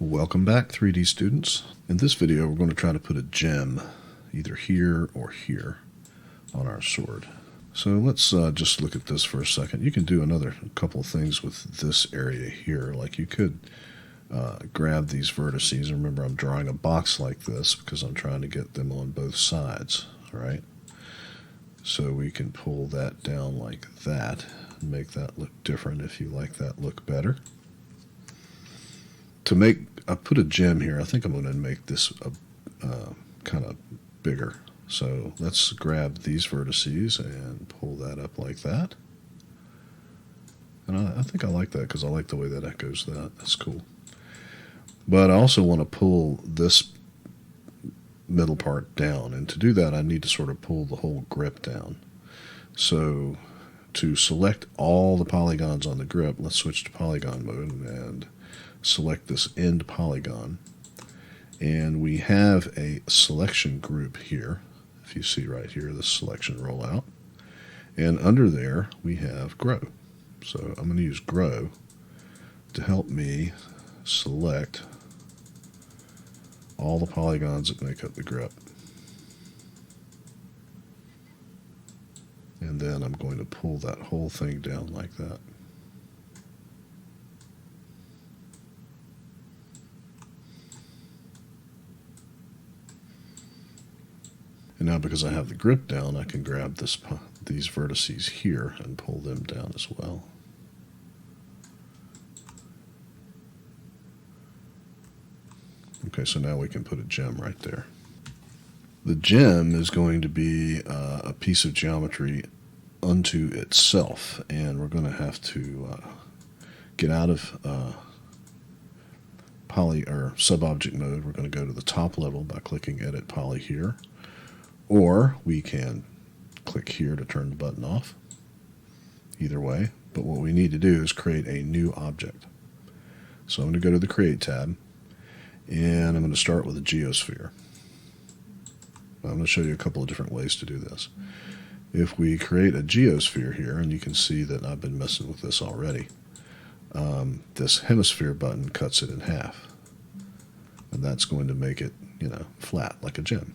Welcome back, 3D students. In this video, we're going to try to put a gem either here or here on our sword. So let's just look at this for a second. You can do another couple of things with this area here. Like you could grab these vertices. Remember, I'm drawing a box like this because I'm trying to get them on both sides, all right? So we can pull that down like that and make that look different if you like that look better. I put a gem here. I think I'm going to make this kind of bigger. So let's grab these vertices and pull that up like that. And I think I like that because I like the way that echoes that. That's cool. But I also want to pull this middle part down. And to do that, I need to sort of pull the whole grip down. So to select all the polygons on the grip, let's switch to polygon mode and select this end polygon, and we have a selection group here. If you see right here, the selection rollout, and under there we have grow. So I'm going to use grow to help me select all the polygons that make up the grip, and then I'm going to pull that whole thing down like that. And now because I have the grip down, I can grab these vertices here and pull them down as well. Okay, so now we can put a gem right there. The gem is going to be a piece of geometry unto itself, and we're going to have to get out of poly or sub-object mode. We're going to go to the top level by clicking Edit Poly here. Or we can click here to turn the button off. Either way. But what we need to do is create a new object. So I'm going to go to the Create tab, and I'm going to start with a geosphere. I'm going to show you a couple of different ways to do this. If we create a geosphere here, and you can see that I've been messing with this already, this hemisphere button cuts it in half. And that's going to make it, flat like a gem.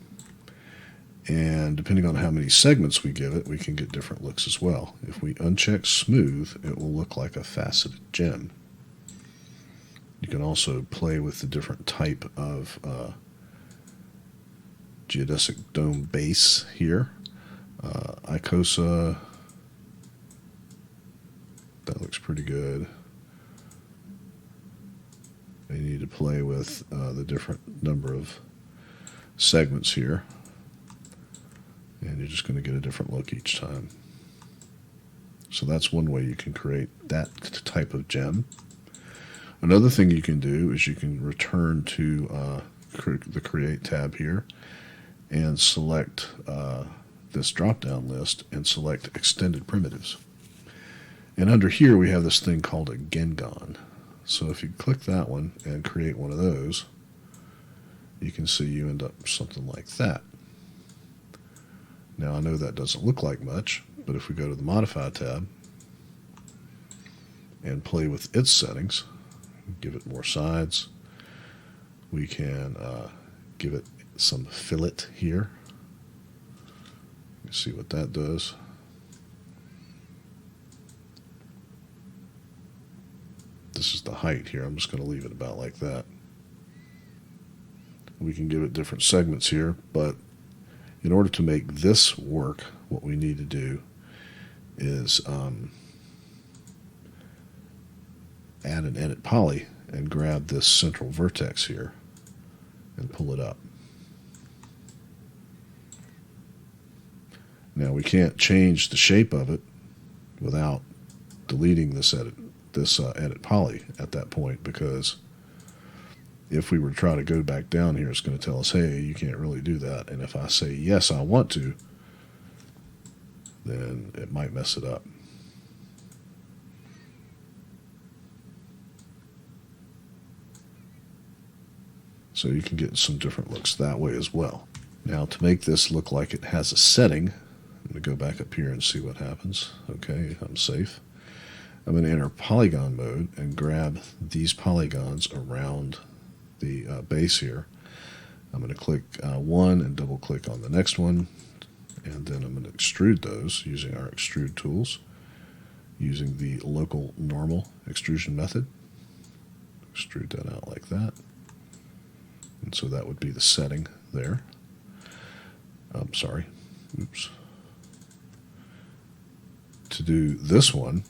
And depending on how many segments we give it, we can get different looks as well. If we uncheck smooth, it will look like a faceted gem. You can also play with the different type of geodesic dome base here. Icosa, that looks pretty good. You need to play with the different number of segments here. And you're just going to get a different look each time. So that's one way you can create that type of gem. Another thing you can do is you can return to the Create tab here and select this drop-down list and select Extended Primitives. And under here we have this thing called a Gengon. So if you click that one and create one of those, you can see you end up something like that. Now I know that doesn't look like much, but if we go to the Modify tab and play with its settings, give it more sides, we can give it some fillet here. Let's see what that does. This is the height here. I'm just going to leave it about like that. We can give it different segments here, but in order to make this work, what we need to do is add an Edit Poly and grab this central vertex here and pull it up. Now we can't change the shape of it without deleting this edit Poly at that point, because if we were to try to go back down here, it's going to tell us, hey, you can't really do that. And if I say, yes, I want to, then it might mess it up. So you can get some different looks that way as well. Now to make this look like it has a setting, I'm going to go back up here and see what happens. Okay, I'm safe. I'm going to enter polygon mode and grab these polygons around the base here. I'm going to click one and double click on the next one, and then I'm going to extrude those using our extrude tools, using the local normal extrusion method. Extrude that out like that. And so that would be the setting there. Sorry. Oops. To do this one,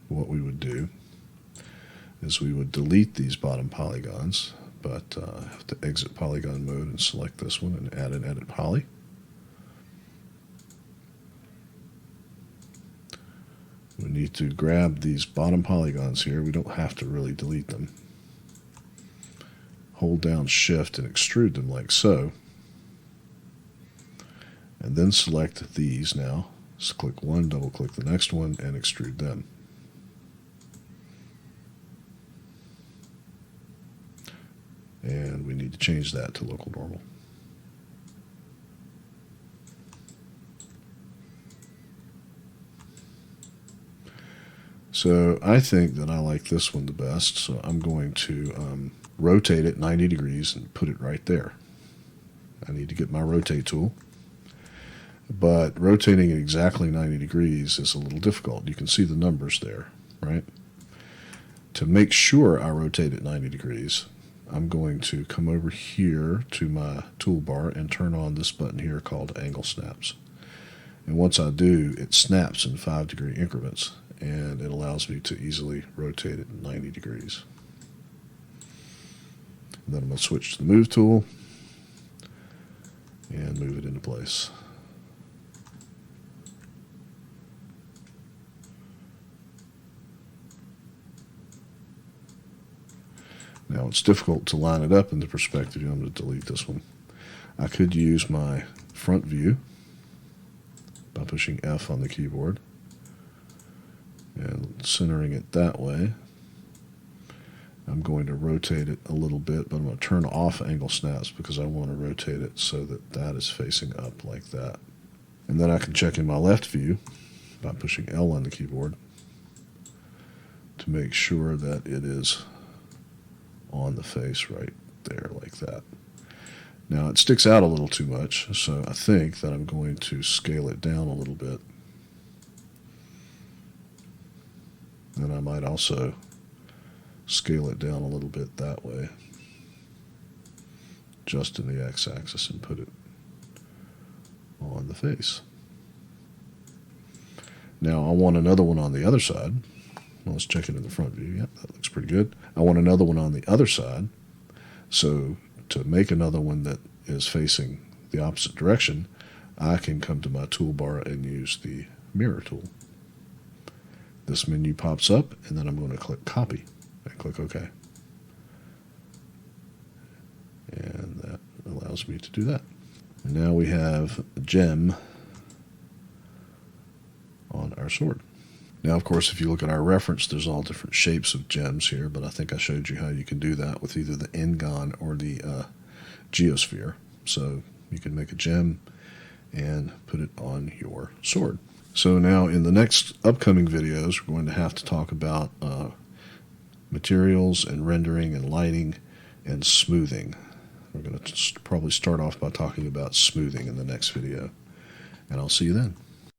what we would do is we would delete these bottom polygons, but have to exit polygon mode and select this one and add an edit poly. We need to grab these bottom polygons here. We don't have to really delete them. Hold down Shift and extrude them like so. And then select these now. So click one, double click the next one, and extrude them. And we need to change that to local normal. So I think that I like this one the best, so I'm going to rotate it 90 degrees and put it right there. I need to get my rotate tool, but rotating it exactly 90 degrees is a little difficult. You can see the numbers there, right? To make sure I rotate it 90 degrees, I'm going to come over here to my toolbar and turn on this button here called Angle Snaps. And once I do, it snaps in 5-degree increments, and it allows me to easily rotate it 90 degrees. And then I'm going to switch to the Move tool and move it into place. Now it's difficult to line it up in the perspective view. I'm going to delete this one. I could use my front view by pushing F on the keyboard and centering it that way. I'm going to rotate it a little bit, but I'm going to turn off angle snaps because I want to rotate it so that that is facing up like that. And then I can check in my left view by pushing L on the keyboard to make sure that it is on the face right there like that. Now it sticks out a little too much, so I think that I'm going to scale it down a little bit. And I might also scale it down a little bit that way, just in the x-axis, and put it on the face. Now I want another one on the other side. Well, let's check it in the front view. Yep, that looks pretty good. I want another one on the other side. So to make another one that is facing the opposite direction, I can come to my toolbar and use the mirror tool. This menu pops up, and then I'm going to click Copy and click OK. And that allows me to do that. And now we have a gem on our sword. Now, of course, if you look at our reference, there's all different shapes of gems here, but I think I showed you how you can do that with either the N-gon or the geosphere. So you can make a gem and put it on your sword. So now in the next upcoming videos, we're going to have to talk about materials and rendering and lighting and smoothing. We're going to probably start off by talking about smoothing in the next video, and I'll see you then.